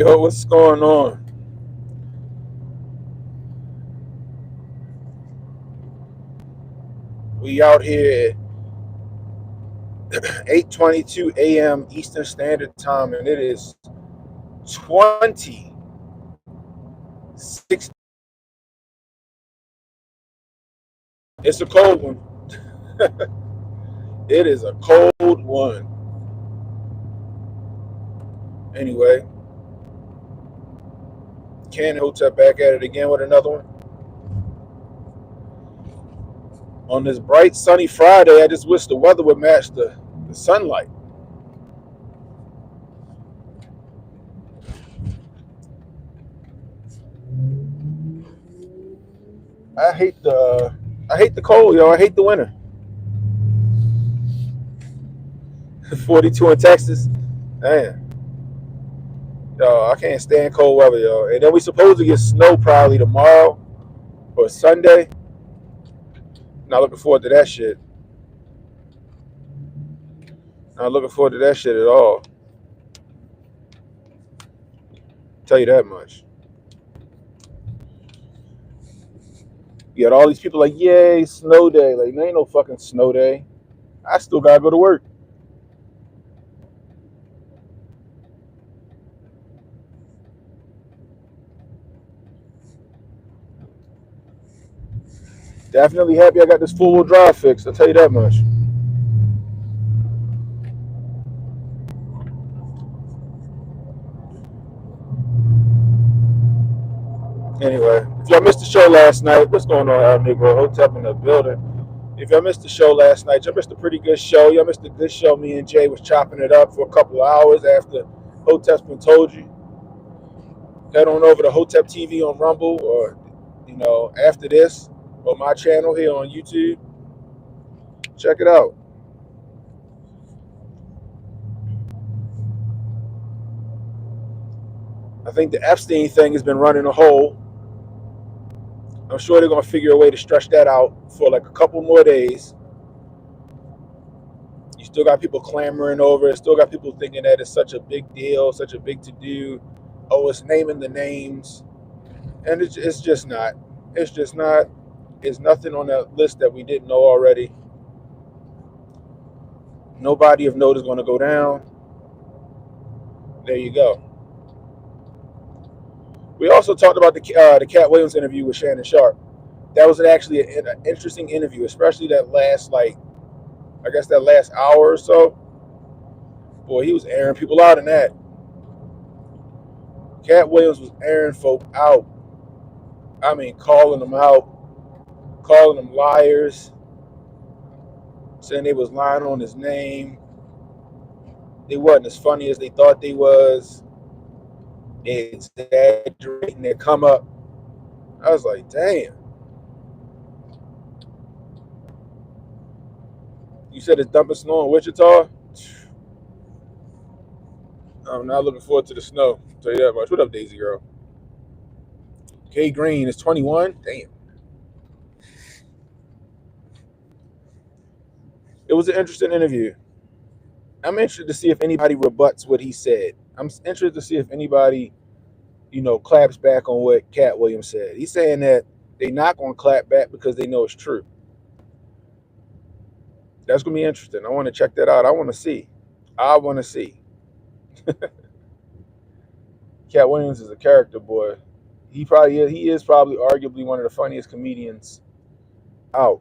Yo, what's going on? We out here at 8:22 a.m. Eastern Standard Time, and it is 26. It's a cold one. It is a cold one. Anyway, Ken and Hotep back at it again with another one. On this bright, sunny Friday, I just wish the weather would match the sunlight. I hate the I hate the cold, yo. I hate the winter. 42 in Texas. Man, yo, I can't stand cold weather, yo. And then we supposed to get snow probably tomorrow or Sunday. Not looking forward to that shit. Not looking forward to that shit at all. Tell you that much. You got all these people like, yay, snow day. Like, there ain't no fucking snow day. I still gotta go to work. Definitely happy I got this four wheel drive fixed. I'll tell you that much. Anyway, if y'all missed the show last night, what's going on out, Negro? Hotep in the building. If y'all missed the show last night, y'all missed a pretty good show. Y'all missed a good show. Me and Jay was chopping it up for a couple of hours after Hotep's been told you. Head on over to Hotep TV on Rumble or, after this on my channel here on YouTube. Check it out. I think the Epstein thing has been running a hole. I'm sure they're going to figure a way to stretch that out for like a couple more days. You still got people clamoring over it. Still got people thinking that it's such a big deal, such a big to do. Oh, it's naming the names. And it's just not. It's just not. It's nothing on that list that we didn't know already. Nobody of note is going to go down. There you go. We also talked about the Cat Williams interview with Shannon Sharp. That was actually an interesting interview, especially that last I guess that last hour or so. Boy, he was airing people out in that. Cat Williams was airing folk out. I mean, calling them out, calling them liars, saying they was lying on his name. They wasn't as funny as they thought they was. They exaggerating their come up. I was like, damn. You said it's dumping snow in Wichita? I'm not looking forward to the snow. I'll tell you that much. What up, Daisy Girl? Kay Green is 21. Damn. It was an interesting interview. I'm interested to see if anybody rebuts what he said. I'm interested to see if anybody, claps back on what Cat Williams said. He's saying that they're not going to clap back because they know it's true. That's going to be interesting. I want to check that out. I want to see. I want to see. Cat Williams is a character, boy. He is probably arguably one of the funniest comedians out.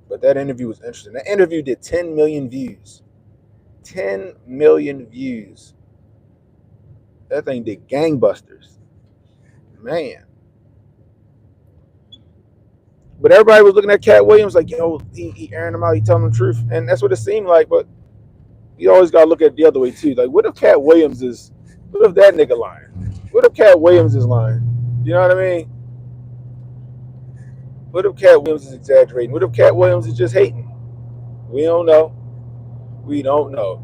But that interview was interesting. That interview did 10 million views. 10 million views. That thing did gangbusters. Man. But everybody was looking at Cat Williams like, he airing them out, he telling the truth. And that's what it seemed like. But you always got to look at it the other way, too. Like, what if what if that nigga lying? What if Cat Williams is lying? You know what I mean? What if Cat Williams is exaggerating? What if Cat Williams is just hating? We don't know. We don't know.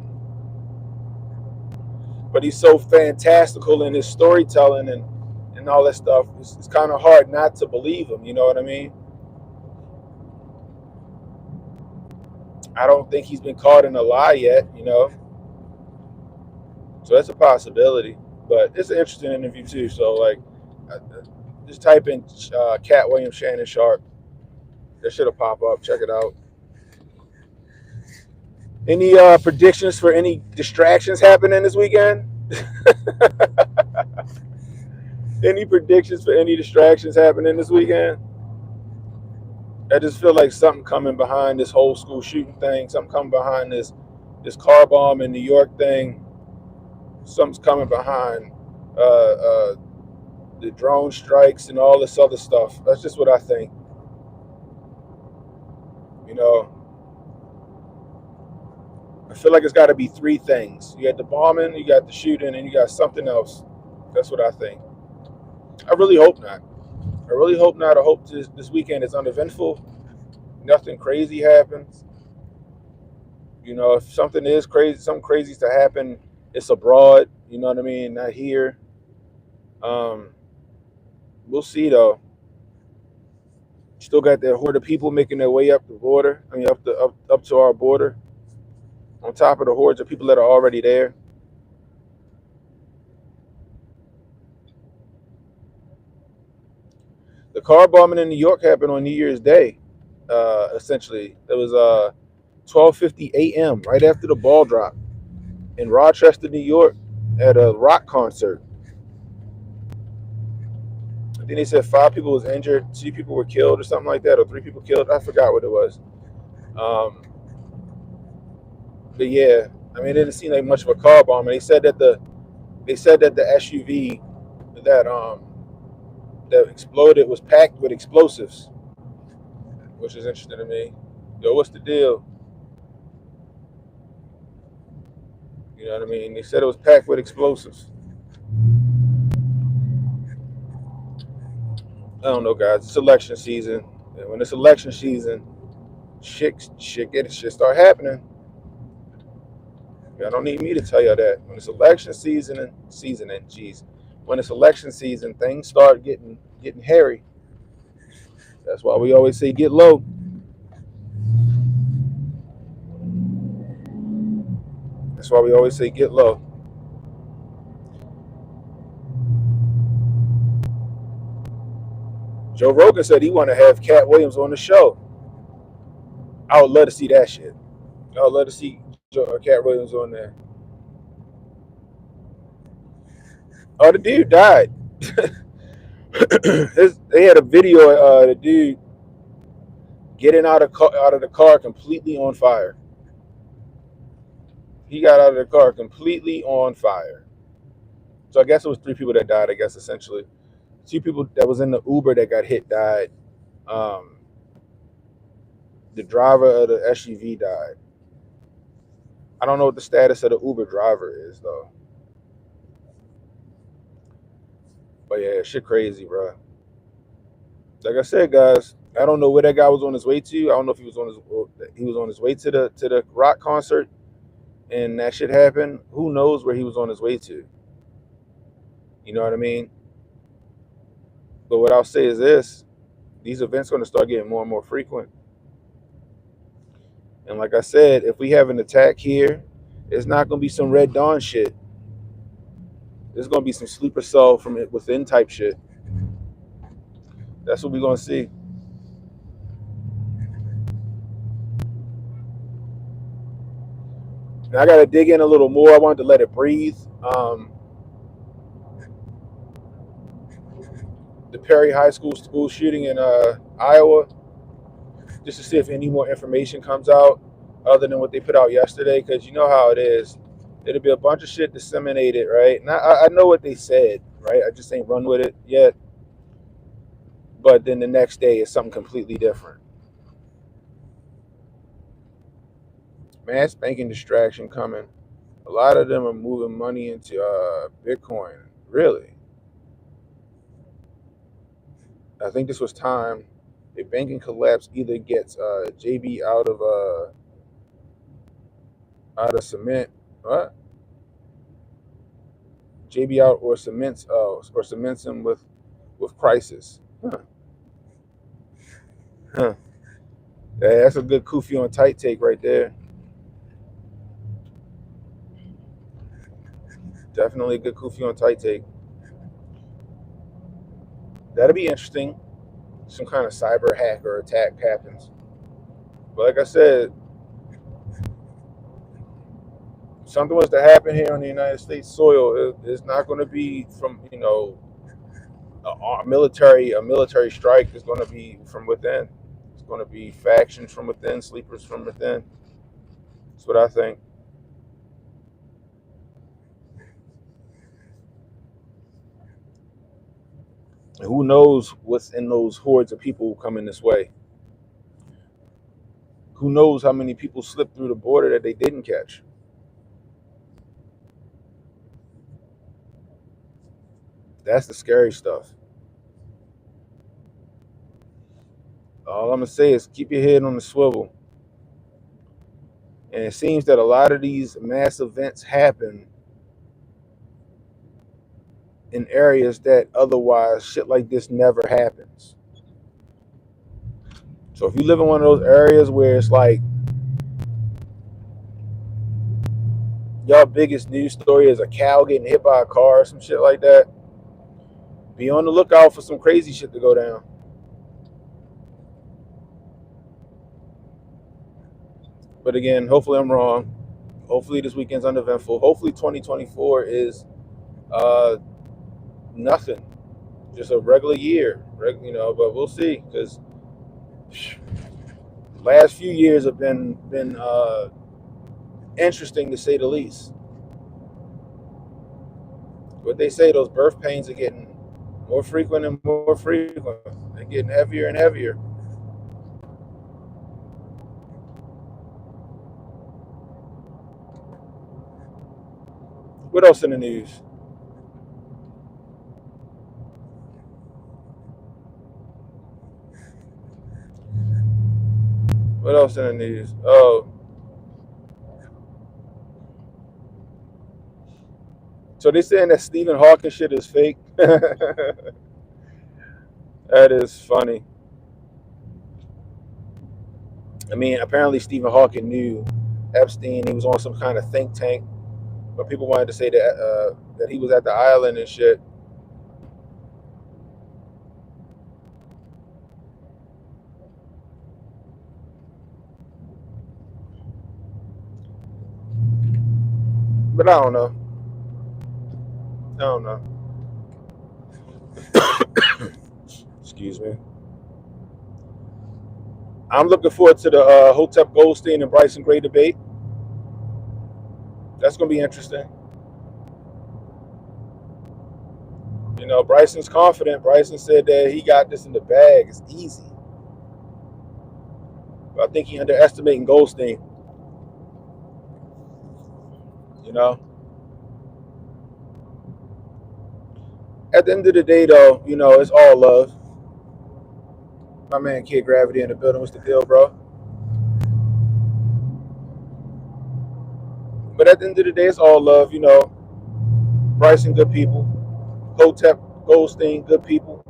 But he's so fantastical in his storytelling and all that stuff. It's kind of hard not to believe him. You know what I mean? I don't think he's been caught in a lie yet. So that's a possibility. But it's an interesting interview too. So like, just type in Cat Williams, Shannon Sharp. That should have pop up. Check it out. Any predictions for any distractions happening this weekend? Any predictions for any distractions happening this weekend? I just feel like something coming behind this whole school shooting thing. Something coming behind this car bomb in New York thing. Something's coming behind the drone strikes and all this other stuff. That's just what I think. You know, I feel like it's got to be three things. You got the bombing, you got the shooting, and you got something else. That's what I think. I really hope not. I really hope not. I hope this weekend is uneventful. Nothing crazy happens. You know, if something is crazy, something crazy to happen, it's abroad. You know what I mean? Not here. Um, we'll see though. Still got that horde of people making their way up the border. I mean, up to our border. On top of the hordes of people that are already there. The car bombing in New York happened on New Year's Day. Essentially, it was 12:50 a.m. right after the ball drop in Rochester, New York, at a rock concert. I think they said 5 people was injured, 2 people were killed, or something like that, or 3 people killed. I forgot what it was. But yeah, I mean, it didn't seem like much of a car bomb. And they said that the SUV that exploded was packed with explosives, which is interesting to me. Yo, what's the deal? You know what I mean? They said it was packed with explosives. I don't know, guys. It's election season, and when it's election season, shit start happening. Y'all don't need me to tell y'all that. When it's election season, when it's election season, things start getting hairy. That's why we always say get low. That's why we always say get low. Joe Rogan said he want to have Cat Williams on the show. I would love to see that shit. I would love to see Cat Williams on there. Oh, the dude died. They had a video of the dude getting out of the car completely on fire. He got out of the car completely on fire. So I guess it was 3 people that died. I guess essentially 2 people that was in the Uber that got hit died. The driver of the SUV died. I don't know what the status of the Uber driver is though. But yeah, shit crazy, bro. Like I said, guys, I don't know where that guy was on his way to. I don't know if he was on his way to the rock concert, and that shit happened. Who knows where he was on his way to? You know what I mean? But what I'll say is this: these events are going to start getting more and more frequent. And like I said, if we have an attack here, it's not going to be some Red Dawn shit. There's going to be some sleeper cell from within type shit. That's what we're going to see. And I got to dig in a little more. I wanted to let it breathe. The Perry High School shooting in Iowa, just to see if any more information comes out other than what they put out yesterday, because you know how it is. It'll be a bunch of shit disseminated, right? And I know what they said, right? I just ain't run with it yet. But then the next day is something completely different. Mass banking distraction coming. A lot of them are moving money into Bitcoin. Really? I think this was time. A banking collapse either gets JB out of cement. What? JB out or cements him with crisis. Huh. Huh. Yeah, that's a good Kufi on tight take right there. Definitely a good Kufi on tight take. That'll be interesting. Some kind of cyber hack or attack happens. But like I said, something was to happen here on the United States soil. It's not going to be from a military strike. Is going to be from within. It's going to be factions from within, sleepers from within. That's what I think. And who knows what's in those hordes of people coming this way? Who knows how many people slipped through the border that they didn't catch? That's the scary stuff. All I'm gonna say is keep your head on the swivel. And it seems that a lot of these mass events happen in areas that otherwise shit like this never happens. So if you live in one of those areas where it's like y'all biggest news story is a cow getting hit by a car or some shit like that, be on the lookout for some crazy shit to go down. But again, hopefully I'm wrong. Hopefully this weekend's uneventful. Hopefully 2024 is nothing, just a regular year, But we'll see, because last few years have been interesting to say the least. What they say, those birth pains are getting more frequent and more frequent. They're getting heavier and heavier. What else in the news? What else in the news? Oh, so they saying that Stephen Hawking shit is fake. That is funny. I mean, apparently Stephen Hawking knew Epstein. He was on some kind of think tank, but people wanted to say that he was at the island and shit. But I don't know. I don't know. Excuse me. I'm looking forward to the Hotep Goldstein and Bryson Gray debate. That's going to be interesting. Bryson's confident. Bryson said that he got this in the bag. It's easy. But I think he underestimating Goldstein. At the end of the day, though, it's all love. My man, Kid Gravity in the building. What's the deal, bro? But at the end of the day, it's all love. Bryson, good people. Hotep Goldstein, good people.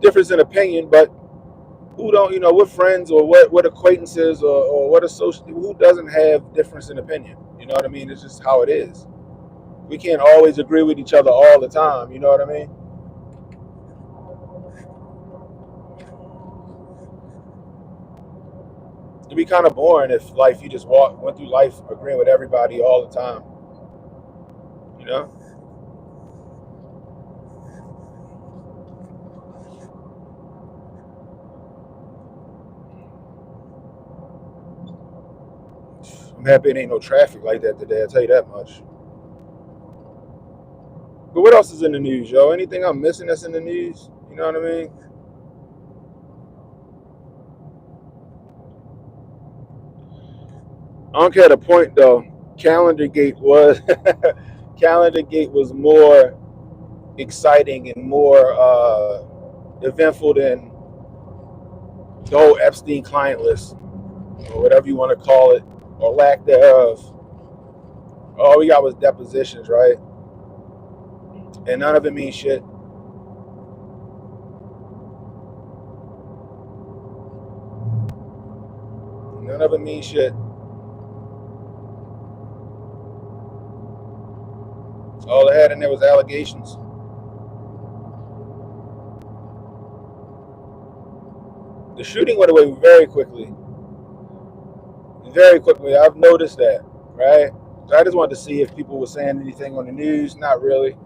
Difference in opinion, but who don't, what friends or what acquaintances or what associate, who doesn't have difference in opinion? You know what I mean? It's just how it is. We can't always agree with each other all the time. You know what I mean? It'd be kind of boring if you just went through life agreeing with everybody all the time. You know? I'm happy it ain't no traffic like that today. I'll tell you that much. But what else is in the news, yo? Anything I'm missing that's in the news? You know what I mean? I don't care the point though. Calendar Gate was Calendar Gate was more exciting and more eventful than the whole Epstein client list, or whatever you want to call it, or lack thereof. All we got was depositions, right? And none of it means shit. None of it means shit. All they had in there was allegations. The shooting went away very quickly. Very quickly. I've noticed that, right? So I just wanted to see if people were saying anything on the news. Not really.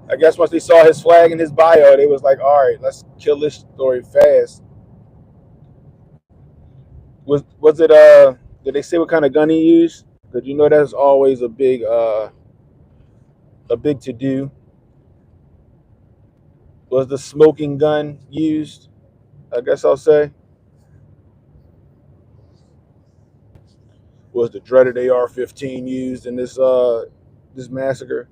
I guess once they saw his flag in his bio, they was like, all right, let's kill this story fast. Was it did they say what kind of gun he used? Because you know that's always a big to do. Was the smoking gun used? I guess I'll say. Was the dreaded AR-15 used in this massacre?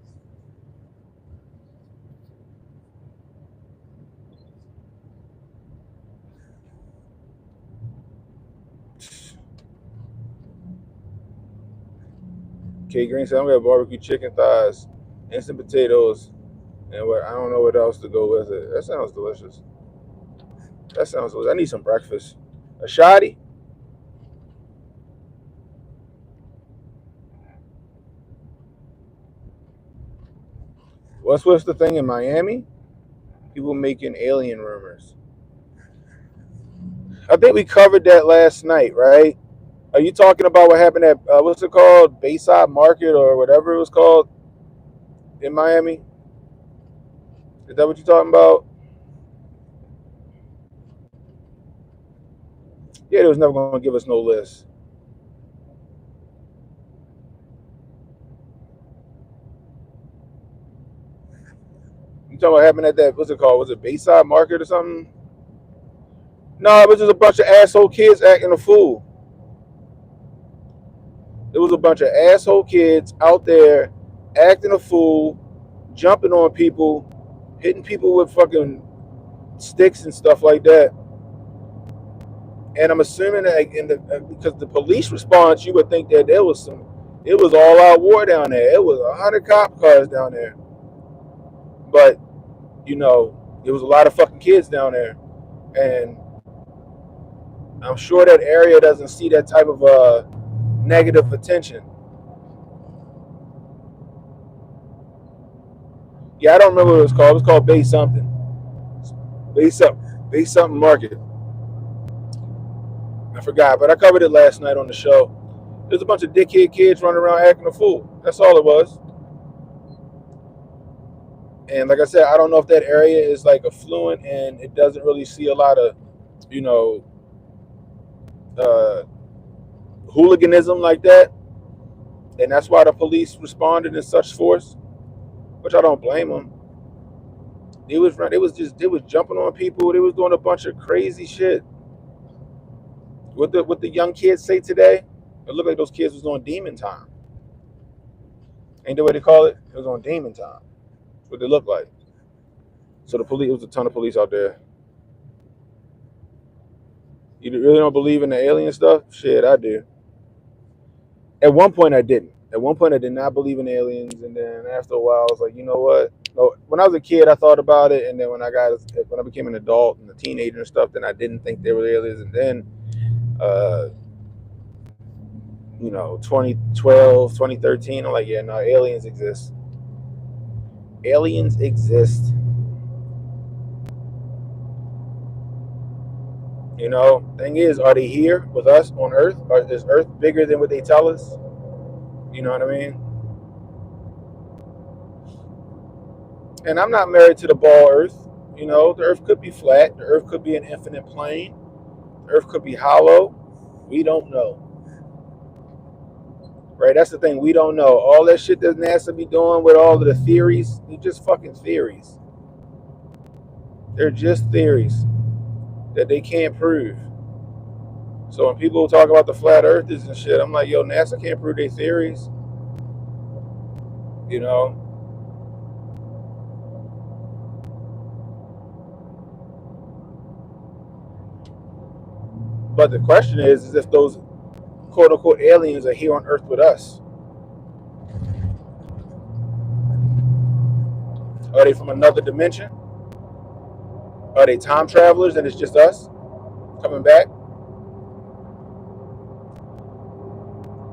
K Green said I'm gonna have barbecue chicken thighs, instant potatoes, and what I don't know what else to go with it. That sounds delicious. That sounds delicious. I need some breakfast. A shoddy? What's the thing in Miami? People making alien rumors. I think we covered that last night, right? Are you talking about what happened at what's it called, Bayside Market or whatever it was called in Miami? Is that what you're talking about? Yeah, they was never going to give us no list. You talking about what happened at that? What's it called? Was it Bayside Market or something? No, it was just a bunch of asshole kids acting a fool. It was a bunch of asshole kids out there acting a fool, jumping on people, hitting people with fucking sticks and stuff like that. And I'm assuming that because the police response, you would think that it was all out war down there. It was 100 cop cars down there, but there was a lot of fucking kids down there, and I'm sure that area doesn't see that type of negative attention. Yeah, I don't remember what it was called. It was called Bay something. Bay something Market. I forgot, but I covered it last night on the show. There's a bunch of dickhead kids running around acting a fool. That's all it was. And like I said, I don't know if that area is like affluent and it doesn't really see a lot of, you know, uh, hooliganism like that, and that's why the police responded in such force. Which I don't blame them. They was jumping on people. They was doing a bunch of crazy shit. What the young kids say today? It looked like those kids was on demon time. Ain't that what they call it? It was on demon time. That's what they looked like. So the police, it was a ton of police out there. You really don't believe in the alien stuff? Shit, I do. At one point, I didn't. At one point, I did not believe in aliens, and then after a while, I was like, you know what? No. When I was a kid, I thought about it, and then when I became an adult and a teenager and stuff, then I didn't think they were aliens, and then, uh, 2012, 2013, I'm like, yeah, no, aliens exist. Aliens exist. Thing is, are they here with us on Earth? Or is Earth bigger than what they tell us? You know what I mean? And I'm not married to the ball Earth. The Earth could be flat. The Earth could be an infinite plane. The Earth could be hollow. We don't know. Right? That's the thing. We don't know. All that shit that NASA be doing with all of the theories, they're just fucking theories. They're just theories that they can't prove. So when people talk about the flat earthers and shit, I'm like, yo, NASA can't prove their theories. You know? But the question is if those quote unquote aliens are here on Earth with us. Are they from another dimension? Are they time travelers and it's just us coming back?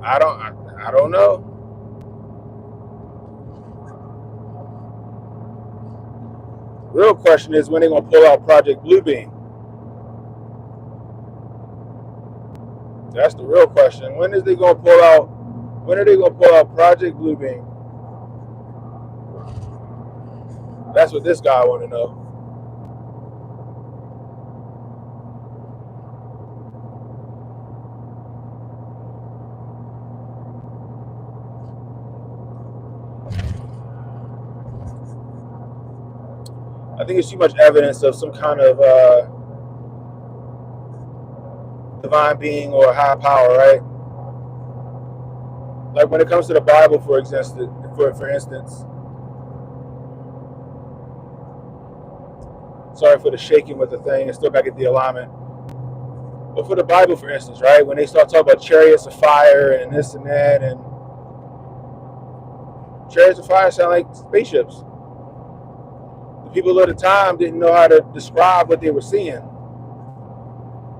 I don't know. Real question is when they gonna pull out Project Bluebeam. That's the real question. When is they gonna pull out? When are they gonna pull out Project Bluebeam? That's what this guy want to know. I think it's too much evidence of some kind of divine being or high power, right? Like when it comes to the Bible, for instance, sorry for the shaking with the thing. I still got to get the alignment. But for the Bible, for instance, right, when they start talking about chariots of fire and this and that, and chariots of fire sound like spaceships. The people of the time didn't know how to describe what they were seeing.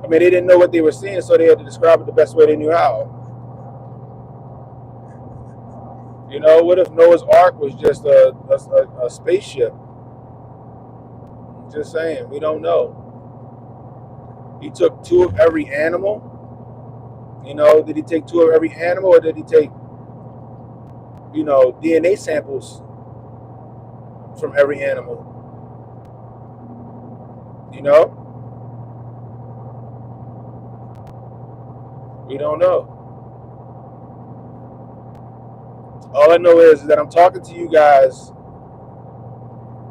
I mean, they didn't know what they were seeing, so they had to describe it the best way they knew how. You know, what if Noah's Ark was just a spaceship? Just saying, we don't know. He took two of every animal. You know, did he take two of every animal, or did he take, you know, DNA samples from every animal? You know, we don't know. All I know is that I'm talking to you guys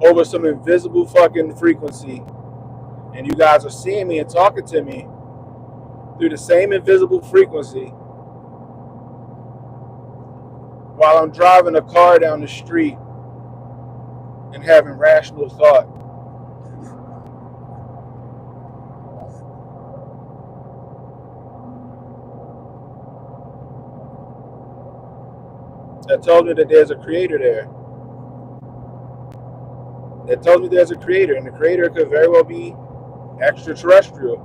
over some invisible fucking frequency, and you guys are seeing me and talking to me through the same invisible frequency while I'm driving a car down the street and having rational thought. That tells me that there's a creator there. That tells me there's a creator, and the creator could very well be extraterrestrial.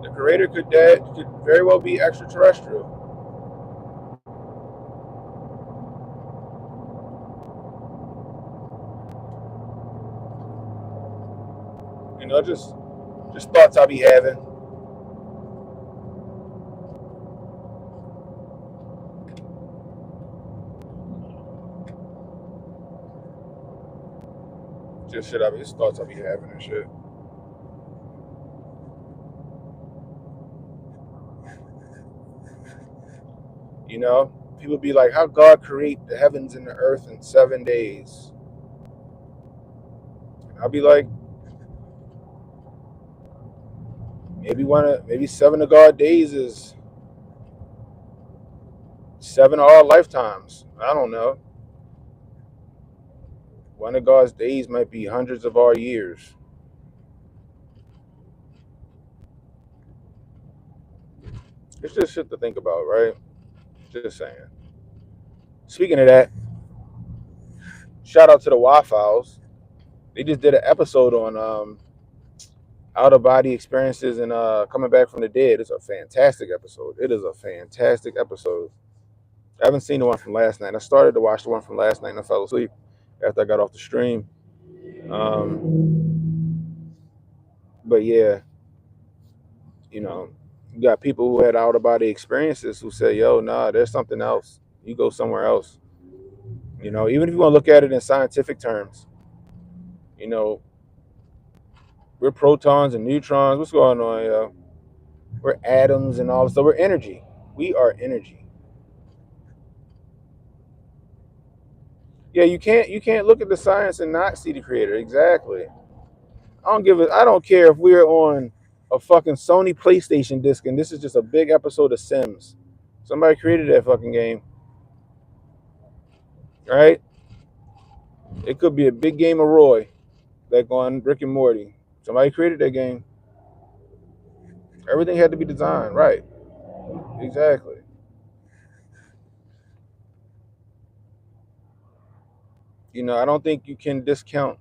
The creator could very well be extraterrestrial. You know, just thoughts I be having. Just thoughts I be having and shit. You know, people be like, how God create the heavens and the earth in 7 days? I'll be like, maybe 7 of God's days is 7 of our lifetimes. I don't know. One of God's days might be hundreds of our years. It's just shit to think about, right? Just saying. Speaking of that, shout out to the Wi-Files. They just did an episode on out of body experiences and coming back from the dead. It's a fantastic episode. It is a fantastic episode. I haven't seen the one from last night. I started to watch the one from last night and I fell asleep after I got off the stream. But yeah, you know, you got people who had out of body experiences who say, yo, nah, there's something else. You go somewhere else. You know, even if you want to look at it in scientific terms, you know, we're protons and neutrons. What's going on, yo? We're atoms and all. So we're energy. We are energy. Yeah, you can't look at the science and not see the creator. Exactly. I don't care if we're on a fucking Sony PlayStation disc and this is just a big episode of Sims. Somebody created that fucking game. Right? It could be a big game of Roy, like on Rick and Morty. Somebody created that game. Everything had to be designed, right? Exactly. You know, I don't think you can discount,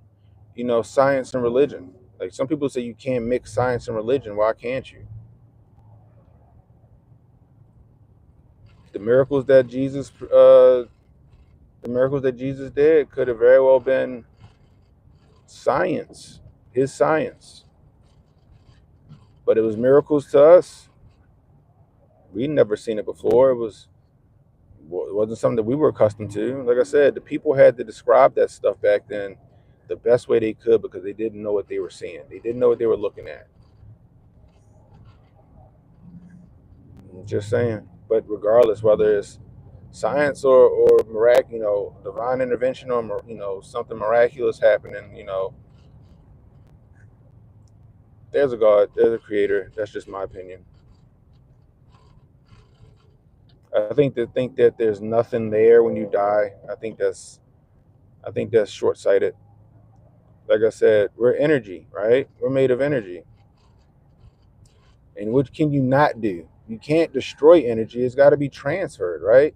you know, science and religion. Like some people say you can't mix science and religion. Why can't you? The miracles that Jesus did could have very well been science, his science. But it was miracles to us. We'd never seen it before. It wasn't something that we were accustomed to. Like I said, the people had to describe that stuff back then the best way they could because they didn't know what they were seeing. They didn't know what they were looking at. Just saying. But regardless, whether it's science or divine intervention or something miraculous happening, there's a God, there's a creator. That's just my opinion. I think that there's nothing there when you die. I think that's short-sighted. Like I said, we're energy, right? We're made of energy. And what can you not do? You can't destroy energy. It's got to be transferred, right?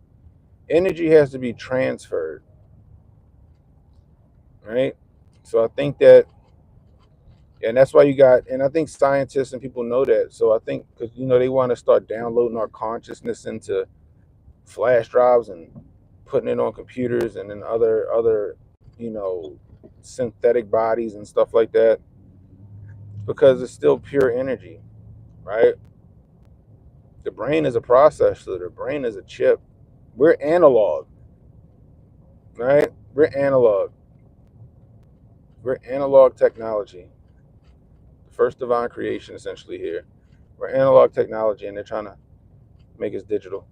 Energy has to be transferred, right? So I think that, and that's why and I think scientists and people know that. So I think because they want to start downloading our consciousness into flash drives and putting it on computers and then other synthetic bodies and stuff like that, because it's still pure energy, right? The brain is a processor. The brain is a chip. We're analog, right? We're analog. We're analog technology. The first divine creation, essentially, here. We're analog technology, and they're trying to make us digital.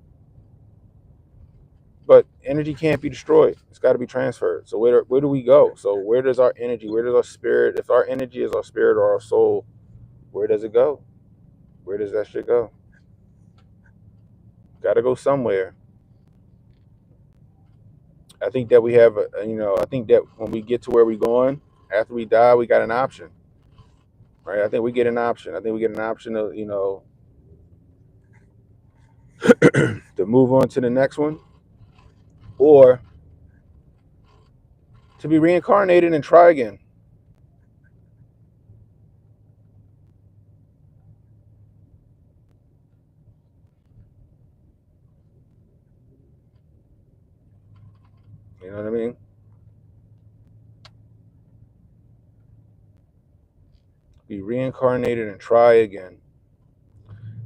But energy can't be destroyed. It's got to be transferred. So where do we go? So where does our energy, where does our spirit, if our energy is our spirit or our soul, where does it go? Where does that shit go? Got to go somewhere. I think that we have, I think that when we get to where we're going, after we die, we got an option, right? I think we get an option. I think we get an option of, to move on to the next one, or to be reincarnated and try again. You know what I mean? Be reincarnated and try again.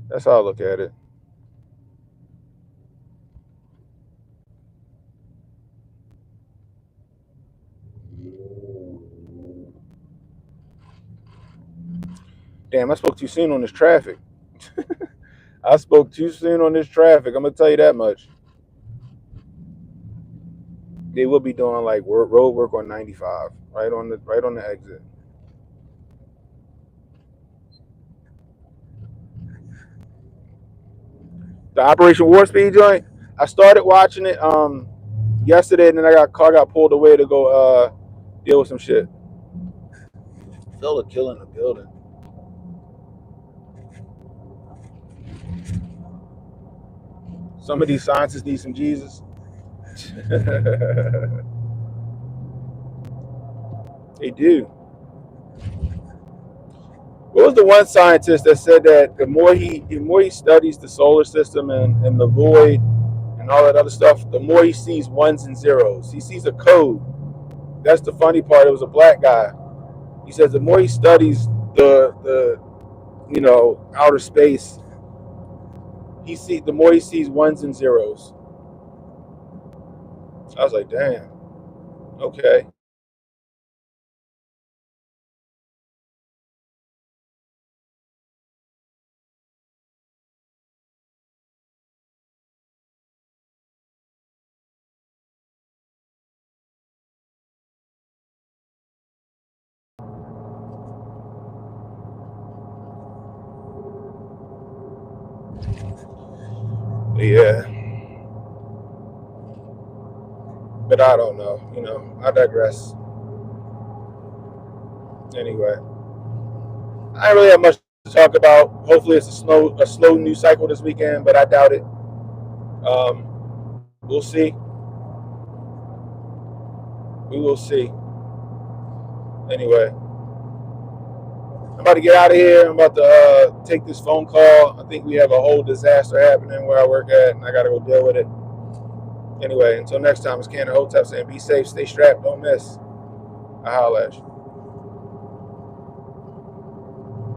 That's how I look at it. Damn, I spoke too soon on this traffic. I spoke too soon on this traffic. I'm gonna tell you that much. They will be doing like road work on 95, right on the exit. The Operation War Speed joint. I started watching it yesterday, and then car got pulled away to go deal with some shit. Feel a kill in the building. Some of these scientists need some Jesus. They do. What was the one scientist that said that the more he studies the solar system and the void and all that other stuff, the more he sees ones and zeros. He sees a code. That's the funny part. It was a black guy. He says the more he studies the outer space, the more he sees ones and zeros. I was like, damn. Okay. Yeah. But I don't know. I digress. Anyway, I don't really have much to talk about. Hopefully, it's a slow news cycle this weekend, but I doubt it. We'll see. We will see. Anyway, I'm about to get out of here. I'm about to take this phone call. I think we have a whole disaster happening where I work at, and I got to go deal with it. Anyway, until next time, it's Cannon Hotep saying be safe, stay strapped, don't miss. I'll holla at you.